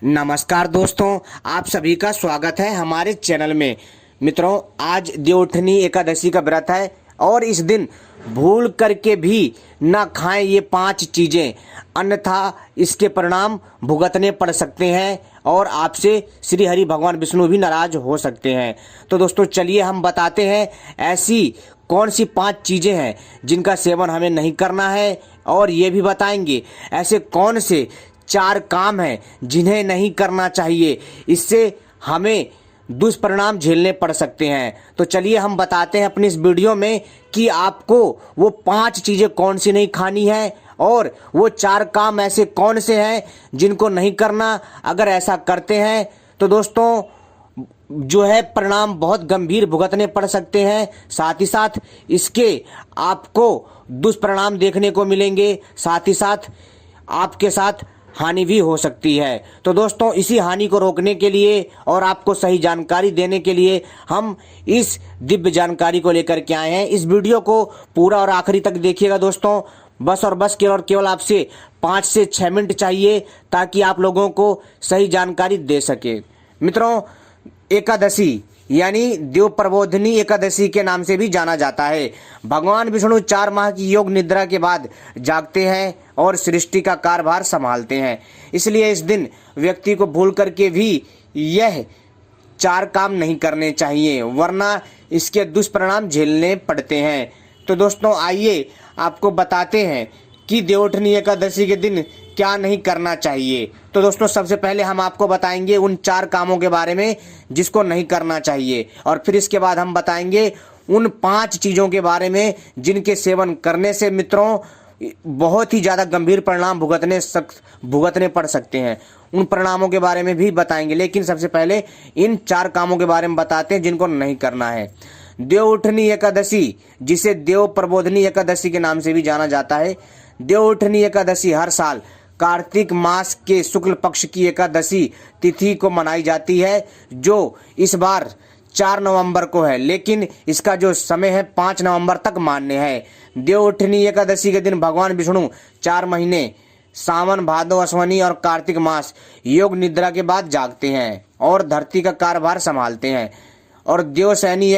नमस्कार दोस्तों, आप सभी का स्वागत है हमारे चैनल में। मित्रों, आज देवउठनी एकादशी का व्रत है और इस दिन भूल करके भी ना खाएं ये 5 चीजें, अन्यथा इसके परिणाम भुगतने पड़ सकते हैं और आपसे श्री हरि भगवान विष्णु भी नाराज हो सकते हैं। तो दोस्तों चलिए हम बताते हैं ऐसी कौन सी 5 चीजें हैं जिनका सेवन हमें नहीं करना है, और ये भी बताएंगे ऐसे कौन से 4 काम हैं जिन्हें नहीं करना चाहिए, इससे हमें दुष्परिणाम झेलने पड़ सकते हैं। तो चलिए हम बताते हैं अपनी इस वीडियो में कि आपको वो 5 चीजें कौन सी नहीं खानी है और वो 4 काम ऐसे कौन से हैं जिनको नहीं करना। अगर ऐसा करते हैं तो दोस्तों जो है परिणाम बहुत गंभीर भुगतने पड़ सकते हैं। साथ ही साथ इसके आपको दुष्परिणाम देखने को मिलेंगे, साथ ही साथ आपके साथ हानि भी हो सकती है। तो दोस्तों इसी हानि को रोकने के लिए और आपको सही जानकारी देने के लिए हम इस दिव्य जानकारी को लेकर के आए हैं। इस वीडियो को पूरा और आखिरी तक देखिएगा दोस्तों। बस और बस केवल आपसे 5 से 6 मिनट चाहिए ताकि आप लोगों को सही जानकारी दे सके। मित्रों, एकादशी यानी देव प्रबोधिनी एकादशी के नाम से भी जाना जाता है। भगवान विष्णु 4 माह की योग निद्रा के बाद जागते हैं और सृष्टि का कार्यभार संभालते हैं। इसलिए इस दिन व्यक्ति को भूल करके भी यह 4 काम नहीं करने चाहिए, वरना इसके दुष्परिणाम झेलने पड़ते हैं। तो दोस्तों आइए आपको बताते हैं कि देवउठनी एकादशी के दिन क्या नहीं करना चाहिए। तो दोस्तों सबसे पहले हम आपको बताएंगे उन 4 कामों के बारे में जिसको नहीं करना चाहिए, और फिर इसके बाद हम बताएंगे उन 5 चीज़ों के बारे में जिनके सेवन करने से मित्रों बहुत ही ज़्यादा गंभीर परिणाम भुगतने पड़ सकते हैं। उन परिणामों के बारे में भी बताएंगे, लेकिन सबसे पहले इन 4 कामों के बारे में बताते हैं जिनको नहीं करना है। देवउठनी एकादशी, जिसे देव प्रबोधिनी एकादशी के नाम से भी जाना जाता है। देवउठनी एकादशी हर साल कार्तिक मास के शुक्ल पक्ष की एकादशी तिथि को मनाई जाती है, जो इस बार 4 नवंबर को है, लेकिन इसका जो समय है 5 नवंबर तक मान्य है। देवउठनी एकादशी के दिन भगवान विष्णु 4 महीने सावन, भादो, अश्वनी और कार्तिक मास योग निद्रा के बाद जागते हैं और धरती का कार्यभार संभालते हैं। और देवसैनी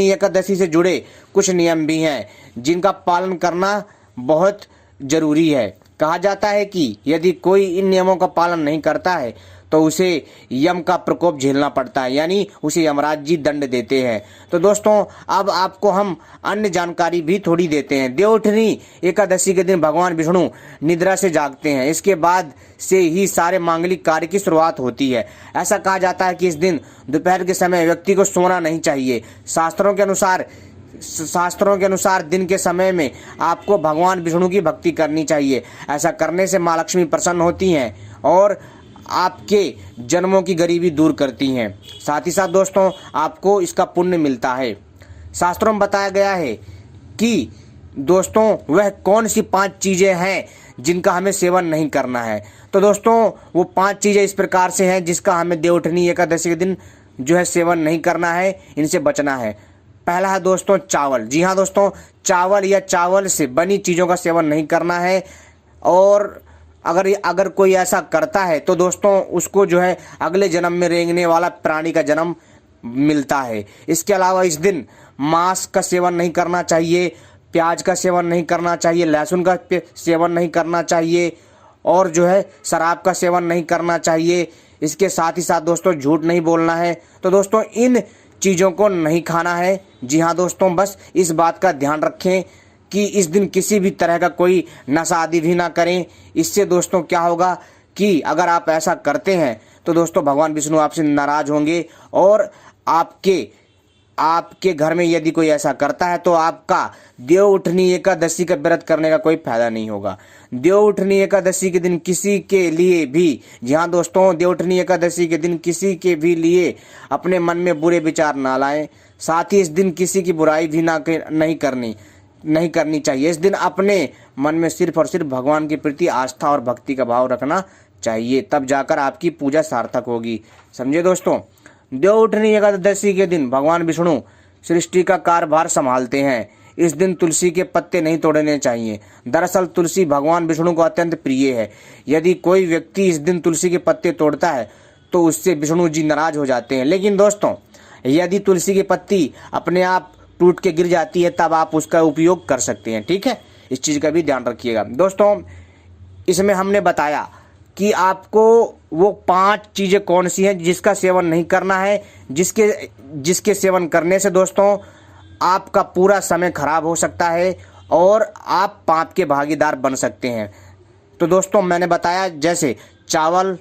एकादशी से जुड़े कुछ नियम भी हैं जिनका पालन करना बहुत जरूरी है। कहा जाता है कि यदि कोई इन नियमों का पालन नहीं करता है तो उसे यम का प्रकोप झेलना पड़ता है, यानी उसे यमराज जी दंड देते हैं। तो दोस्तों अब आपको हम अन्य जानकारी भी थोड़ी देते हैं। देवउठनी एकादशी के दिन भगवान विष्णु निद्रा से जागते हैं, इसके बाद से ही सारे मांगलिक कार्य की शुरुआत होती है। ऐसा कहा जाता है कि इस दिन दोपहर के समय व्यक्ति को सोना नहीं चाहिए। शास्त्रों के अनुसार दिन के समय में आपको भगवान विष्णु की भक्ति करनी चाहिए। ऐसा करने से माँ लक्ष्मी प्रसन्न होती हैं और आपके जन्मों की गरीबी दूर करती हैं। साथ ही साथ दोस्तों आपको इसका पुण्य मिलता है। शास्त्रों में बताया गया है कि दोस्तों वह कौन सी 5 चीज़ें हैं जिनका हमें सेवन नहीं करना है। तो दोस्तों वो 5 चीज़ें इस प्रकार से हैं जिसका हमें देवउठनी एकादशी के दिन जो है सेवन नहीं करना है, इनसे बचना है। पहला है दोस्तों चावल। जी हाँ दोस्तों, चावल या चावल से बनी चीज़ों का सेवन नहीं करना है, और अगर कोई ऐसा करता है तो दोस्तों उसको जो है अगले जन्म में रेंगने वाला प्राणी का जन्म मिलता है। इसके अलावा इस दिन मांस का सेवन नहीं करना चाहिए, प्याज का सेवन नहीं करना चाहिए, लहसुन का सेवन नहीं करना चाहिए, और जो है शराब का सेवन नहीं करना चाहिए। इसके साथ ही साथ दोस्तों झूठ नहीं बोलना है। तो दोस्तों इन चीज़ों को नहीं खाना है। जी हाँ दोस्तों, बस इस बात का ध्यान रखें कि इस दिन किसी भी तरह का कोई नशा आदि भी ना करें। इससे दोस्तों क्या होगा कि अगर आप ऐसा करते हैं तो दोस्तों भगवान विष्णु आपसे नाराज होंगे, और आपके घर में यदि कोई ऐसा करता है तो आपका देवउठनी एकादशी का व्रत करने का कोई फायदा नहीं होगा। देवउठनी एकादशी के दिन किसी के लिए भी, जी हाँ दोस्तों, देवउठनी एकादशी के दिन किसी के भी लिए अपने मन में बुरे विचार ना लाएं। साथ ही इस दिन किसी की बुराई भी नहीं करनी चाहिए। इस दिन अपने मन में सिर्फ और सिर्फ भगवान के प्रति आस्था और भक्ति का भाव रखना चाहिए, तब जाकर आपकी पूजा सार्थक होगी। समझे दोस्तों। देवउठनी एकादशी के दिन भगवान विष्णु सृष्टि का कार्यभार संभालते हैं, इस दिन तुलसी के पत्ते नहीं तोड़ने चाहिए। दरअसल तुलसी भगवान विष्णु को अत्यंत प्रिय है। यदि कोई व्यक्ति इस दिन तुलसी के पत्ते तोड़ता है तो उससे विष्णु जी नाराज हो जाते हैं। लेकिन दोस्तों, यदि तुलसी की पत्ती अपने आप टूट के गिर जाती है तब आप उसका उपयोग कर सकते हैं। ठीक है, इस चीज़ का भी ध्यान रखिएगा। दोस्तों, इसमें हमने बताया कि आपको वो 5 चीज़ें कौन सी हैं जिसका सेवन नहीं करना है, जिसके सेवन करने से दोस्तों आपका पूरा समय खराब हो सकता है और आप पाप के भागीदार बन सकते हैं। तो दोस्तों, मैंने बताया जैसे चावल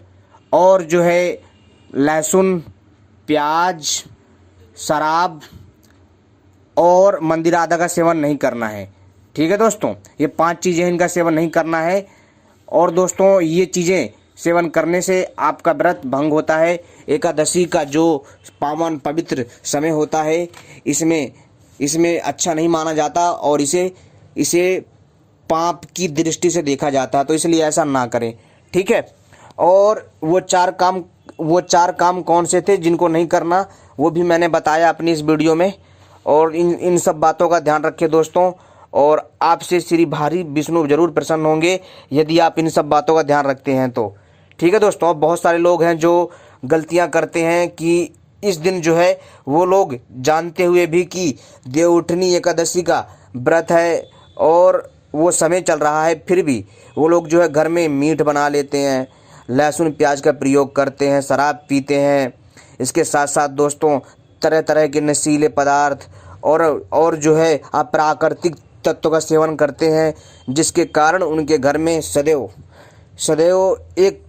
और जो है लहसुन, प्याज, शराब और मंदिर आदि का सेवन नहीं करना है। ठीक है दोस्तों, ये 5 चीज़ें इनका सेवन नहीं करना है। और दोस्तों, ये चीज़ें सेवन करने से आपका व्रत भंग होता है। एकादशी का जो पावन पवित्र समय होता है इसमें अच्छा नहीं माना जाता और इसे पाप की दृष्टि से देखा जाता है, तो इसलिए ऐसा ना करें। ठीक है, और वो चार काम कौन से थे जिनको नहीं करना, वो भी मैंने बताया अपनी इस वीडियो में। और इन सब बातों का ध्यान रखिए दोस्तों, और आपसे श्री भारी विष्णु जरूर प्रसन्न होंगे यदि आप इन सब बातों का ध्यान रखते हैं तो। ठीक है दोस्तों, बहुत सारे लोग हैं जो गलतियां करते हैं कि इस दिन जो है वो लोग जानते हुए भी कि देवउठनी एकादशी का व्रत है और वो समय चल रहा है, फिर भी वो लोग जो है घर में मीट बना लेते हैं, लहसुन प्याज का प्रयोग करते हैं, शराब पीते हैं। इसके साथ साथ दोस्तों तरह तरह के नशीले पदार्थ और जो है अप्राकृतिक तत्वों का सेवन करते हैं, जिसके कारण उनके घर में सदैव एक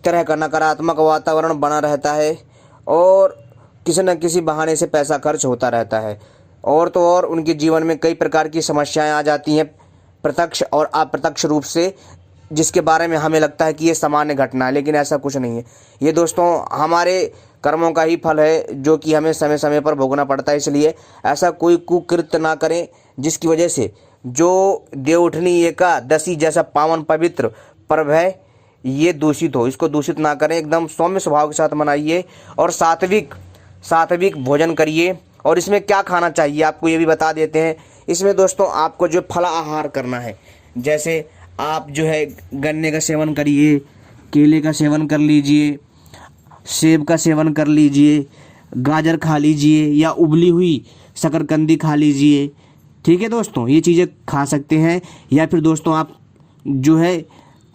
तरह का नकारात्मक वातावरण बना रहता है और किसी न किसी बहाने से पैसा खर्च होता रहता है। और तो और उनके जीवन में कई प्रकार की समस्याएं आ जाती हैं, प्रत्यक्ष और अप्रत्यक्ष रूप से, जिसके बारे में हमें लगता है कि ये सामान्य घटना है, लेकिन ऐसा कुछ नहीं है। ये दोस्तों हमारे कर्मों का ही फल है जो कि हमें समय समय पर भोगना पड़ता है। इसलिए ऐसा कोई कुकृत्य ना करें जिसकी वजह से जो देवउठनी एकादशी जैसा पावन पवित्र पर्व है ये दूषित हो। इसको दूषित ना करें, एकदम सौम्य स्वभाव के साथ मनाइए और सात्विक भोजन करिए। और इसमें क्या खाना चाहिए आपको ये भी बता देते हैं। इसमें दोस्तों आपको जो फलाहार करना है, जैसे आप जो है गन्ने का सेवन करिए, केले का सेवन कर लीजिए, सेब का सेवन कर लीजिए, गाजर खा लीजिए या उबली हुई शकरकंदी खा लीजिए। ठीक है दोस्तों, ये चीज़ें खा सकते हैं। या फिर दोस्तों आप जो है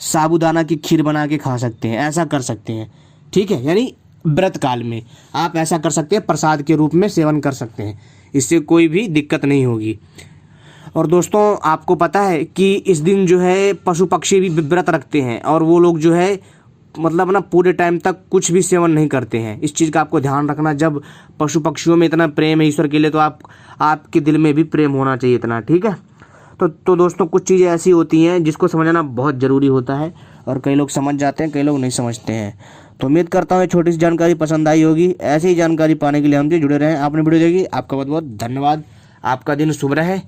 साबूदाना की खीर बना के खा सकते हैं, ऐसा कर सकते हैं। ठीक है, यानी व्रत काल में आप ऐसा कर सकते हैं, प्रसाद के रूप में सेवन कर सकते हैं, इससे कोई भी दिक्कत नहीं होगी। और दोस्तों आपको पता है कि इस दिन जो है पशु पक्षी भी व्रत रखते हैं और वो लोग जो है मतलब ना पूरे टाइम तक कुछ भी सेवन नहीं करते हैं। इस चीज़ का आपको ध्यान रखना। जब पशु पक्षियों में इतना प्रेम है ईश्वर के लिए, तो आपके दिल में भी प्रेम होना चाहिए इतना। ठीक है, तो दोस्तों कुछ चीज़ें ऐसी होती हैं जिसको समझना बहुत ज़रूरी होता है और कई लोग समझ जाते हैं, कई लोग नहीं समझते हैं। तो उम्मीद करता हूँ छोटी सी जानकारी पसंद आई होगी। ऐसी ही जानकारी पाने के लिए हमसे जुड़े रहें। आपने वीडियो देखी, आपका बहुत बहुत धन्यवाद। आपका दिन शुभ रहे।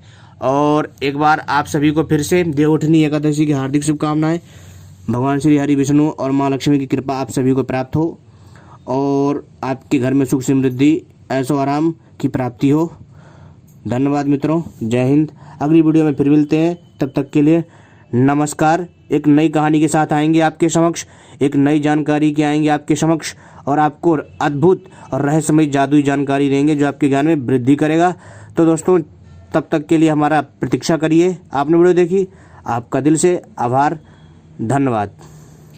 और एक बार आप सभी को फिर से देवउठनी एकादशी की हार्दिक शुभकामनाएं। भगवान श्री हरि विष्णु और माँ लक्ष्मी की कृपा आप सभी को प्राप्त हो और आपके घर में सुख समृद्धि ऐशो आराम की प्राप्ति हो। धन्यवाद मित्रों, जय हिंद। अगली वीडियो में फिर मिलते हैं, तब तक के लिए नमस्कार। एक नई कहानी के साथ आएंगे आपके समक्ष, एक नई जानकारी के आएंगे आपके समक्ष और आपको अद्भुत और रहस्यमय जादुई जानकारी देंगे जो आपके ज्ञान में वृद्धि करेगा। तो दोस्तों तब तक के लिए हमारा प्रतीक्षा करिए। आपने वीडियो देखी, आपका दिल से आभार, धन्यवाद।